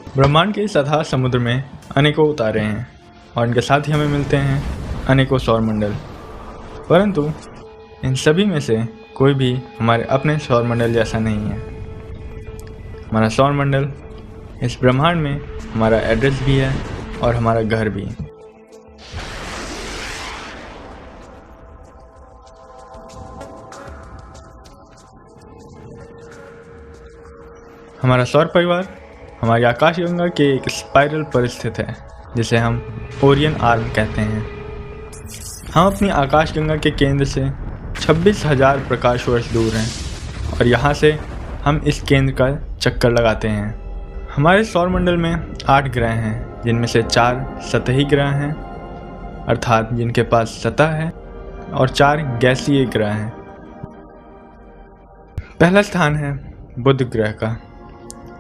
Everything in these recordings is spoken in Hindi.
ब्रह्मांड के सतह समुद्र में अनेकों उतारे हैं और इनके साथ ही हमें मिलते हैं अनेकों सौरमंडल। परंतु इन सभी में से कोई भी हमारे अपने सौरमंडल जैसा नहीं है। हमारा सौरमंडल इस ब्रह्मांड में हमारा एड्रेस भी है और हमारा घर भी। हमारा सौर परिवार हमारी आकाशगंगा के एक स्पाइरल पर स्थित है जिसे हम ओरियन आर्म कहते हैं। हम अपनी आकाशगंगा के केंद्र से 26,000 प्रकाश वर्ष दूर हैं और यहाँ से हम इस केंद्र का चक्कर लगाते हैं। हमारे सौरमंडल में 8 ग्रह हैं जिनमें से 4 सतही ग्रह हैं अर्थात जिनके पास सतह है और 4 गैसीय ग्रह हैं। पहला स्थान है बुध ग्रह का,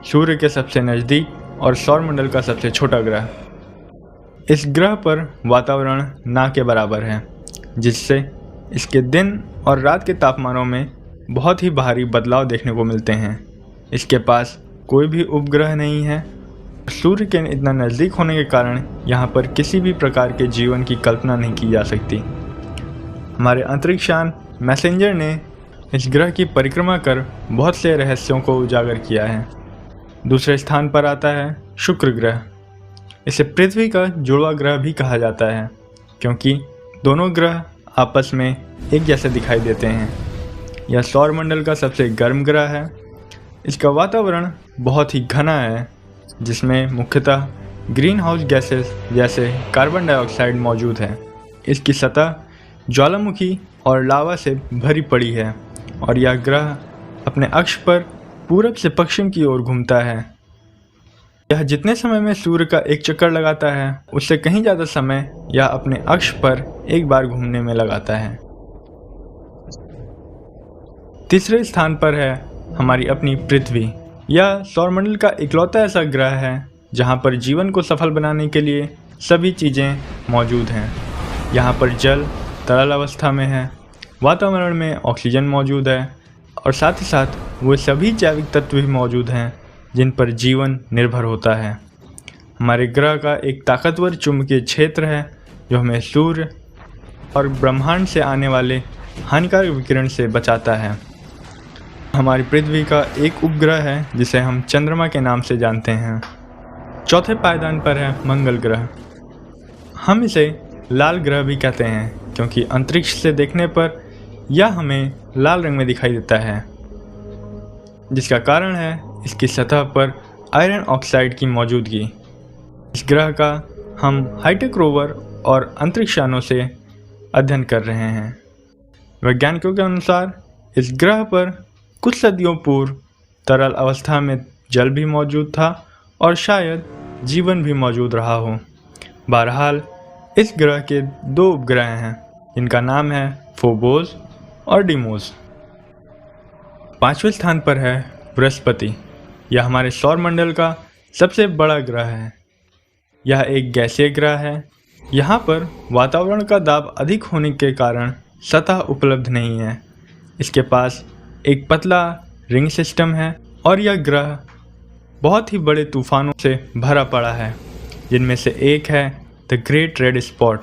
सूर्य के सबसे नज़दीक और सौरमंडल का सबसे छोटा ग्रह। इस ग्रह पर वातावरण ना के बराबर है जिससे इसके दिन और रात के तापमानों में बहुत ही भारी बदलाव देखने को मिलते हैं। इसके पास कोई भी उपग्रह नहीं है। सूर्य के इतना नज़दीक होने के कारण यहाँ पर किसी भी प्रकार के जीवन की कल्पना नहीं की जा सकती। हमारे अंतरिक्षयान मैसेंजर ने इस ग्रह की परिक्रमा कर बहुत से रहस्यों को उजागर किया है। दूसरे स्थान पर आता है शुक्र ग्रह। इसे पृथ्वी का जुड़वा ग्रह भी कहा जाता है क्योंकि दोनों ग्रह आपस में एक जैसे दिखाई देते हैं। यह सौरमंडल का सबसे गर्म ग्रह है। इसका वातावरण बहुत ही घना है जिसमें मुख्यतः ग्रीन हाउस गैसेस जैसे कार्बन डाइऑक्साइड मौजूद है। इसकी सतह ज्वालामुखी और लावा से भरी पड़ी है और यह ग्रह अपने अक्ष पर पूरब से पश्चिम की ओर घूमता है। यह जितने समय में सूर्य का एक चक्कर लगाता है उससे कहीं ज़्यादा समय यह अपने अक्ष पर एक बार घूमने में लगाता है। तीसरे स्थान पर है हमारी अपनी पृथ्वी। यह सौरमंडल का इकलौता ऐसा ग्रह है जहां पर जीवन को सफल बनाने के लिए सभी चीज़ें मौजूद हैं। यहाँ पर जल तरल अवस्था में है, वातावरण में ऑक्सीजन मौजूद है और साथ ही साथ वो सभी जैविक तत्व भी मौजूद हैं जिन पर जीवन निर्भर होता है। हमारे ग्रह का एक ताकतवर चुंबकीय क्षेत्र है जो हमें सूर्य और ब्रह्मांड से आने वाले हानिकारक विकिरण से बचाता है। हमारी पृथ्वी का एक उपग्रह है जिसे हम चंद्रमा के नाम से जानते हैं। चौथे पायदान पर है मंगल ग्रह। हम इसे लाल ग्रह भी कहते हैं क्योंकि अंतरिक्ष से देखने पर यह हमें लाल रंग में दिखाई देता है जिसका कारण है इसकी सतह पर आयरन ऑक्साइड की मौजूदगी। इस ग्रह का हम हाईटेक रोवर और अंतरिक्षयानों से अध्ययन कर रहे हैं। वैज्ञानिकों के अनुसार इस ग्रह पर कुछ सदियों पूर्व तरल अवस्था में जल भी मौजूद था और शायद जीवन भी मौजूद रहा हो। बहरहाल इस ग्रह के 2 उपग्रह हैं जिनका नाम है फोबोस और डीमोस। 5वें स्थान पर है बृहस्पति। यह हमारे सौरमंडल का सबसे बड़ा ग्रह है। यह एक गैसीय ग्रह है। यहाँ पर वातावरण का दाब अधिक होने के कारण सतह उपलब्ध नहीं है। इसके पास एक पतला रिंग सिस्टम है और यह ग्रह बहुत ही बड़े तूफानों से भरा पड़ा है जिनमें से एक है द ग्रेट रेड स्पॉट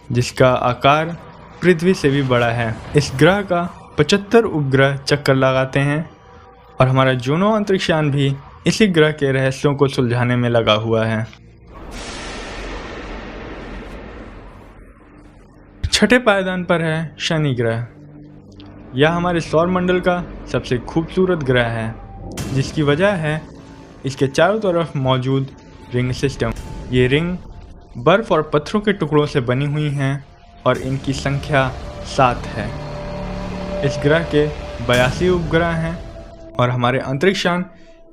जिसका आकार पृथ्वी से भी बड़ा है। इस ग्रह का 75 उपग्रह चक्कर लगाते हैं और हमारा जूनो अंतरिक्षयान भी इसी ग्रह के रहस्यों को सुलझाने में लगा हुआ है। छठे पायदान पर है शनि ग्रह। यह हमारे सौरमंडल का सबसे खूबसूरत ग्रह है जिसकी वजह है इसके चारों तरफ मौजूद रिंग सिस्टम। ये रिंग बर्फ और पत्थरों के टुकड़ों से बनी हुई हैं और इनकी संख्या 7 है। इस ग्रह के 82 उपग्रह हैं और हमारे अंतरिक्षयान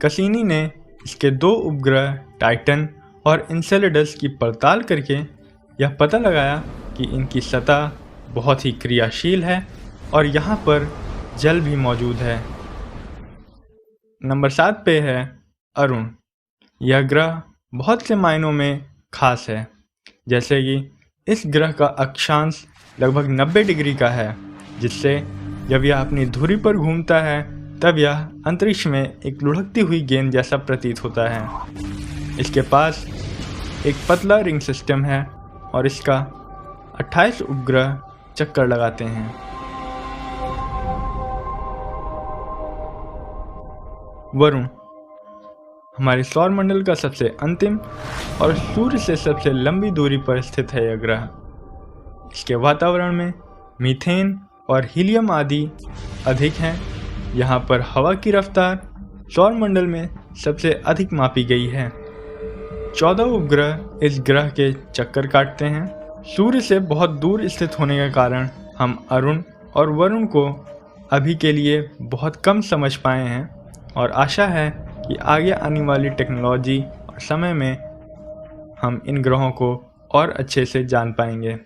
कसीनी ने इसके 2 उपग्रह टाइटन और इंसेलेडस की पड़ताल करके यह पता लगाया कि इनकी सतह बहुत ही क्रियाशील है और यहाँ पर जल भी मौजूद है। नंबर 7 पे है अरुण। यह ग्रह बहुत से मायनों में खास है, जैसे कि इस ग्रह का अक्षांश लगभग 90 डिग्री का है जिससे जब यह अपनी धुरी पर घूमता है तब यह अंतरिक्ष में एक लुढ़कती हुई गेंद जैसा प्रतीत होता है। इसके पास एक पतला रिंग सिस्टम है और इसका 28 उपग्रह चक्कर लगाते हैं। वरुण हमारे सौरमंडल का सबसे अंतिम और सूर्य से सबसे लंबी दूरी पर स्थित है यह ग्रह। इसके वातावरण में मीथेन और हीलियम आदि अधिक हैं। यहाँ पर हवा की रफ्तार सौरमंडल में सबसे अधिक मापी गई है। 14 उपग्रह इस ग्रह के चक्कर काटते हैं। सूर्य से बहुत दूर स्थित होने के कारण हम अरुण और वरुण को अभी के लिए बहुत कम समझ पाए हैं और आशा है कि आगे आने वाली टेक्नोलॉजी और समय में हम इन ग्रहों को और अच्छे से जान पाएंगे।